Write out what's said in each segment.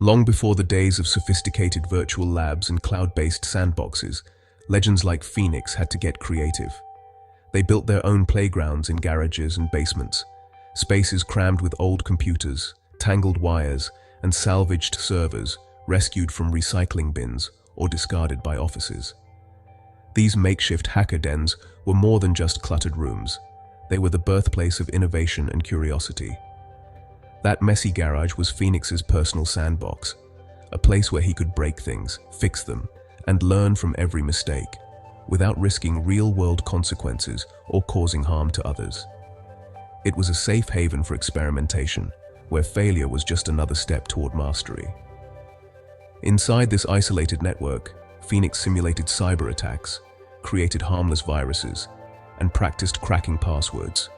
Long before the days of sophisticated virtual labs and cloud-based sandboxes, legends like Phoenix had to get creative. They built their own playgrounds in garages and basements, spaces crammed with old computers, tangled wires, and salvaged servers rescued from recycling bins or discarded by offices. These makeshift hacker dens were more than just cluttered rooms. They were the birthplace of innovation and curiosity. That messy garage was Phoenix's personal sandbox, a place where he could break things, fix them, and learn from every mistake, without risking real-world consequences or causing harm to others. It was a safe haven for experimentation, where failure was just another step toward mastery. Inside this isolated network, Phoenix simulated cyber attacks, created harmless viruses, and practiced cracking passwords.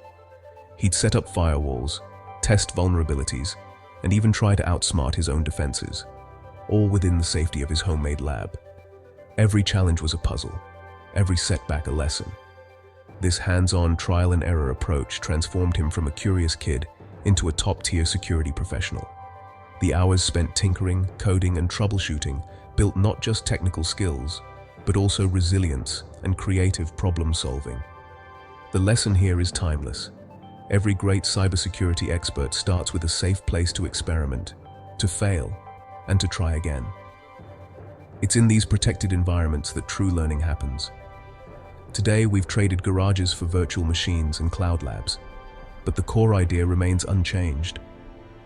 He'd set up firewalls, test vulnerabilities, and even try to outsmart his own defenses, all within the safety of his homemade lab. Every challenge was a puzzle, every setback a lesson. This hands-on trial-and-error approach transformed him from a curious kid into a top-tier security professional. The hours spent tinkering, coding, and troubleshooting built not just technical skills, but also resilience and creative problem-solving. The lesson here is timeless. Every great cybersecurity expert starts with a safe place to experiment, to fail, and to try again. It's in these protected environments that true learning happens. Today, we've traded garages for virtual machines and cloud labs, but the core idea remains unchanged.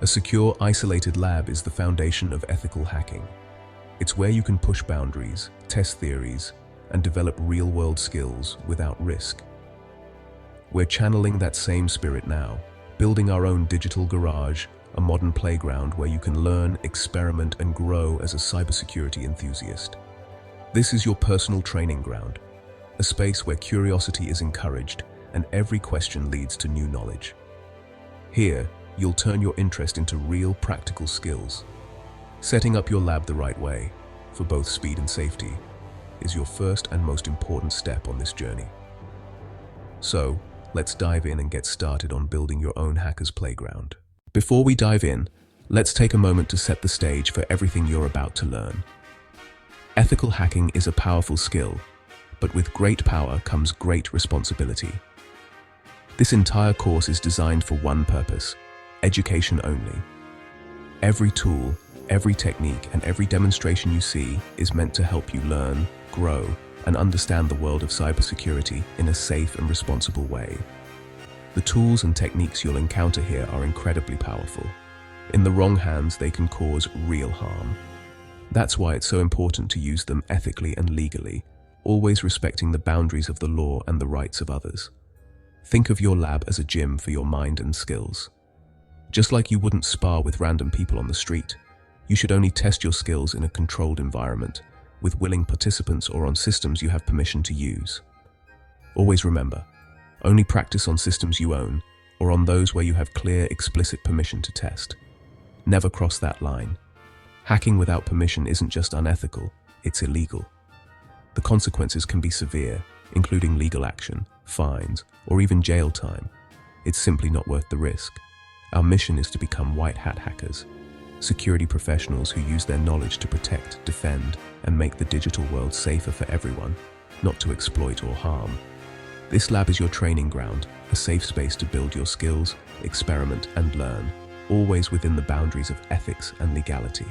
A secure, isolated lab is the foundation of ethical hacking. It's where you can push boundaries, test theories, and develop real-world skills without risk. We're channeling that same spirit now, building our own digital garage, a modern playground where you can learn, experiment, and grow as a cybersecurity enthusiast. This is your personal training ground, a space where curiosity is encouraged and every question leads to new knowledge. Here, you'll turn your interest into real practical skills. Setting up your lab the right way, for both speed and safety, is your first and most important step on this journey. So, let's dive in and get started on building your own hacker's playground. Before we dive in, let's take a moment to set the stage for everything you're about to learn. Ethical hacking is a powerful skill, but with great power comes great responsibility. This entire course is designed for one purpose: education only. Every tool, every technique, and every demonstration you see is meant to help you learn, grow, and understand the world of cybersecurity in a safe and responsible way. The tools and techniques you'll encounter here are incredibly powerful. In the wrong hands, they can cause real harm. That's why it's so important to use them ethically and legally, always respecting the boundaries of the law and the rights of others. Think of your lab as a gym for your mind and skills. Just like you wouldn't spar with random people on the street, you should only test your skills in a controlled environment, with willing participants or on systems you have permission to use. Always remember, only practice on systems you own or on those where you have clear, explicit permission to test. Never cross that line. Hacking without permission isn't just unethical, it's illegal. The consequences can be severe, including legal action, fines, or even jail time. It's simply not worth the risk. Our mission is to become white hat hackers, security professionals who use their knowledge to protect, defend, and make the digital world safer for everyone, not to exploit or harm. This lab is your training ground, a safe space to build your skills, experiment, and learn, always within the boundaries of ethics and legality.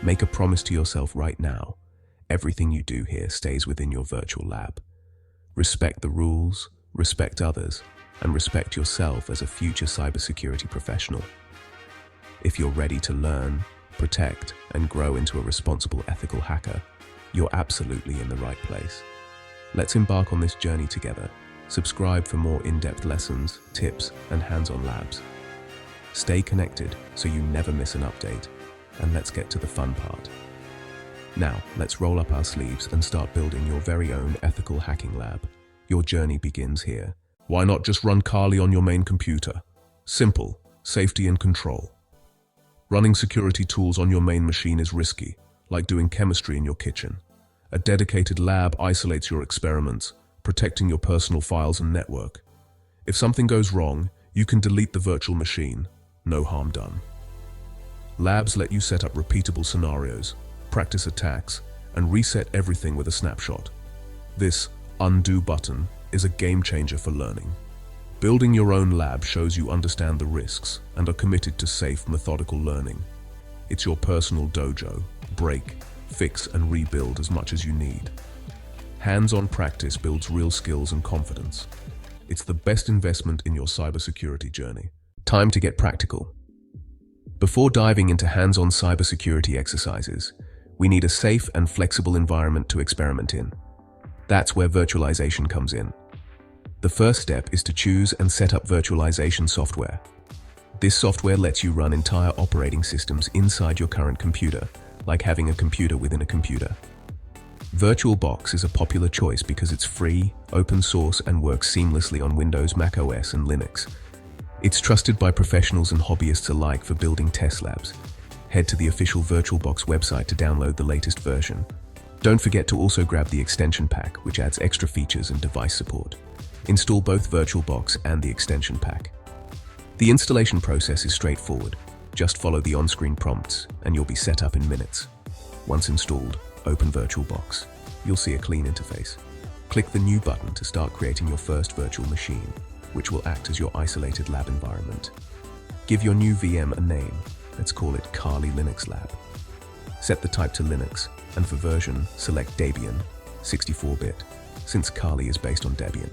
Make a promise to yourself right now. Everything you do here stays within your virtual lab. Respect the rules, respect others, and respect yourself as a future cybersecurity professional. If you're ready to learn, protect, and grow into a responsible ethical hacker, you're absolutely in the right place. Let's embark on this journey together. Subscribe for more in-depth lessons, tips, and hands-on labs. Stay connected so you never miss an update, and let's get to the fun part. Now, let's roll up our sleeves and start building your very own ethical hacking lab. Your journey begins here. Why not just run Kali on your main computer? Simple, safety and control. Running security tools on your main machine is risky, like doing chemistry in your kitchen. A dedicated lab isolates your experiments, protecting your personal files and network. If something goes wrong, you can delete the virtual machine. No harm done. Labs let you set up repeatable scenarios, practice attacks, and reset everything with a snapshot. This undo button is a game changer for learning. Building your own lab shows you understand the risks and are committed to safe, methodical learning. It's your personal dojo. Break, fix, and rebuild as much as you need. Hands-on practice builds real skills and confidence. It's the best investment in your cybersecurity journey. Time to get practical. Before diving into hands-on cybersecurity exercises, we need a safe and flexible environment to experiment in. That's where virtualization comes in. The first step is to choose and set up virtualization software. This software lets you run entire operating systems inside your current computer, like having a computer within a computer. VirtualBox is a popular choice because it's free, open source, and works seamlessly on Windows, Mac OS, and Linux. It's trusted by professionals and hobbyists alike for building test labs. Head to the official VirtualBox website to download the latest version. Don't forget to also grab the extension pack, which adds extra features and device support. Install both VirtualBox and the extension pack. The installation process is straightforward. Just follow the on-screen prompts and you'll be set up in minutes. Once installed, open VirtualBox. You'll see a clean interface. Click the New button to start creating your first virtual machine, which will act as your isolated lab environment. Give your new VM a name. Let's call it Kali Linux Lab. Set the type to Linux, and for version, select Debian, 64-bit, since Kali is based on Debian.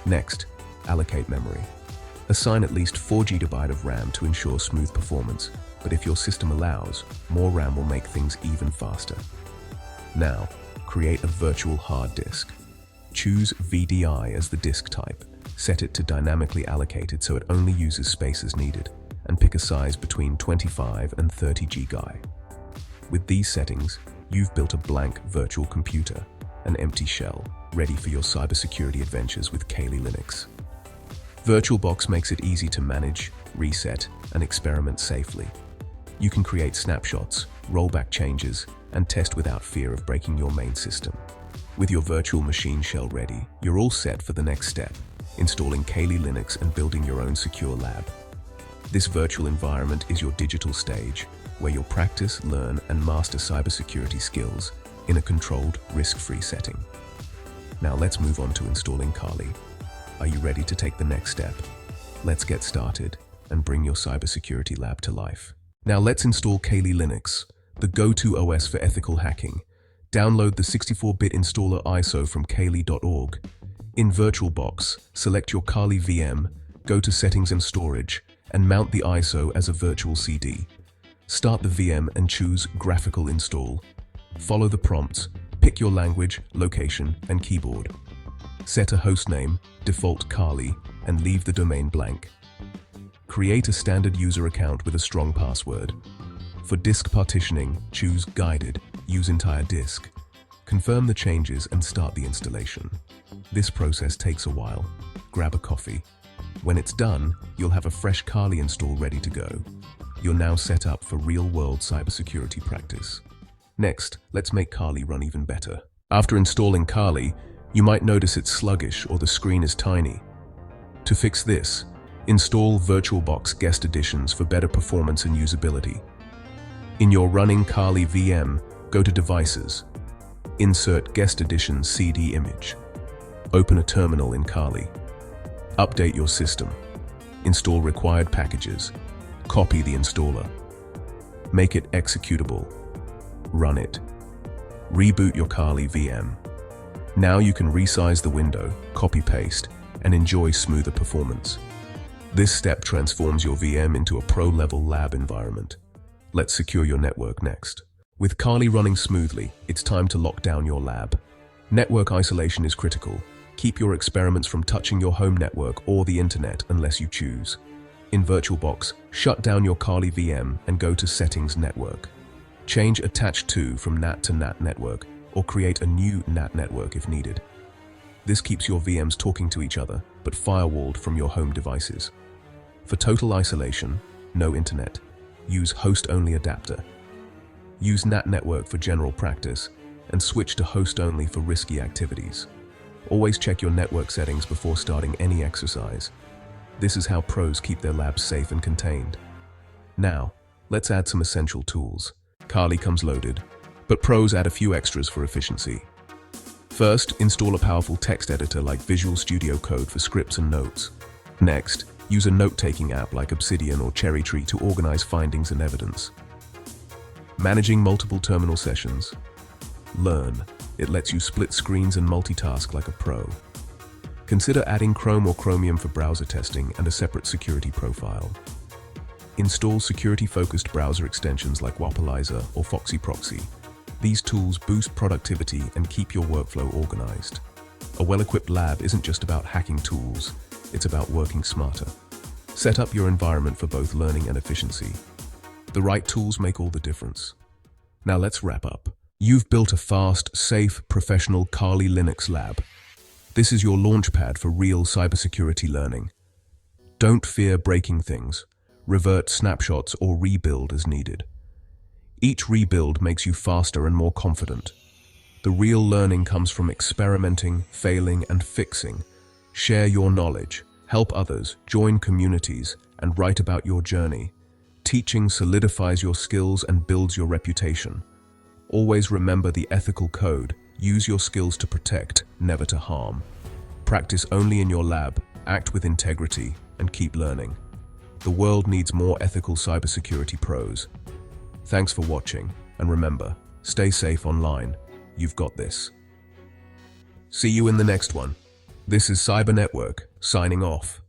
Next, allocate memory. Assign at least 4 GB of RAM to ensure smooth performance, but if your system allows, more RAM will make things even faster. Now, create a virtual hard disk. Choose VDI as the disk type. Set it to dynamically allocated so it only uses space as needed, and pick a size between 25 and 30 GB. With these settings, you've built a blank virtual computer, an empty shell, ready for your cybersecurity adventures with Kali Linux. VirtualBox makes it easy to manage, reset, and experiment safely. You can create snapshots, roll back changes, and test without fear of breaking your main system. With your virtual machine shell ready, you're all set for the next step, installing Kali Linux and building your own secure lab. This virtual environment is your digital stage, where you'll practice, learn, and master cybersecurity skills in a controlled, risk-free setting. Now let's move on to installing Kali. Are you ready to take the next step? Let's get started and bring your cybersecurity lab to life. Now let's install Kali Linux, the go-to OS for ethical hacking. Download the 64-bit installer ISO from kali.org. In VirtualBox, select your Kali VM, go to Settings and Storage, and mount the ISO as a virtual CD. Start the VM and choose Graphical Install. Follow the prompts, pick your language, location, and keyboard. Set a hostname, default Kali, and leave the domain blank. Create a standard user account with a strong password. For disk partitioning, choose Guided, use entire disk. Confirm the changes and start the installation. This process takes a while. Grab a coffee. When it's done, you'll have a fresh Kali install ready to go. You're now set up for real-world cybersecurity practice. Next, let's make Kali run even better. After installing Kali, you might notice it's sluggish or the screen is tiny. To fix this, install VirtualBox Guest Editions for better performance and usability. In your running Kali VM, go to Devices. Insert Guest Edition CD image. Open a terminal in Kali. Update your system. Install required packages. Copy the installer. Make it executable. Run it. Reboot your Kali VM. Now you can resize the window, copy-paste, and enjoy smoother performance. This step transforms your VM into a pro-level lab environment. Let's secure your network next. With Kali running smoothly, it's time to lock down your lab. Network isolation is critical. Keep your experiments from touching your home network or the internet unless you choose. In VirtualBox, shut down your Kali VM and go to Settings Network. Change Attached To from NAT to NAT network, or create a new NAT network if needed. This keeps your VMs talking to each other, but firewalled from your home devices. For total isolation, no internet. Use host-only adapter. Use NAT network for general practice, and switch to host-only for risky activities. Always check your network settings before starting any exercise. This is how pros keep their labs safe and contained. Now, Let's add some essential tools. Kali comes loaded, but pros add a few extras for efficiency. First, install a powerful text editor like Visual Studio Code for scripts and notes. Next, use a note-taking app like Obsidian or Cherry Tree to organize findings and evidence. Managing multiple terminal sessions. Learn. It lets you split screens and multitask like a pro. Consider adding Chrome or Chromium for browser testing and a separate security profile. Install security-focused browser extensions like Wapalizer or Foxy Proxy. These tools boost productivity and keep your workflow organized. A well-equipped lab isn't just about hacking tools, it's about working smarter. Set up your environment for both learning and efficiency. The right tools make all the difference. Now let's wrap up. You've built a fast, safe, professional Kali Linux lab. This is your launchpad for real cybersecurity learning. Don't fear breaking things. Revert snapshots or rebuild as needed. Each rebuild makes you faster and more confident. The real learning comes from experimenting, failing, and fixing. Share your knowledge, help others, join communities, and write about your journey. Teaching solidifies your skills and builds your reputation. Always remember the ethical code. Use your skills to protect, never to harm. Practice only in your lab, act with integrity, and keep learning. The world needs more ethical cybersecurity pros. Thanks for watching, and remember, stay safe online. You've got this. See you in the next one. This is Cyber Network, signing off.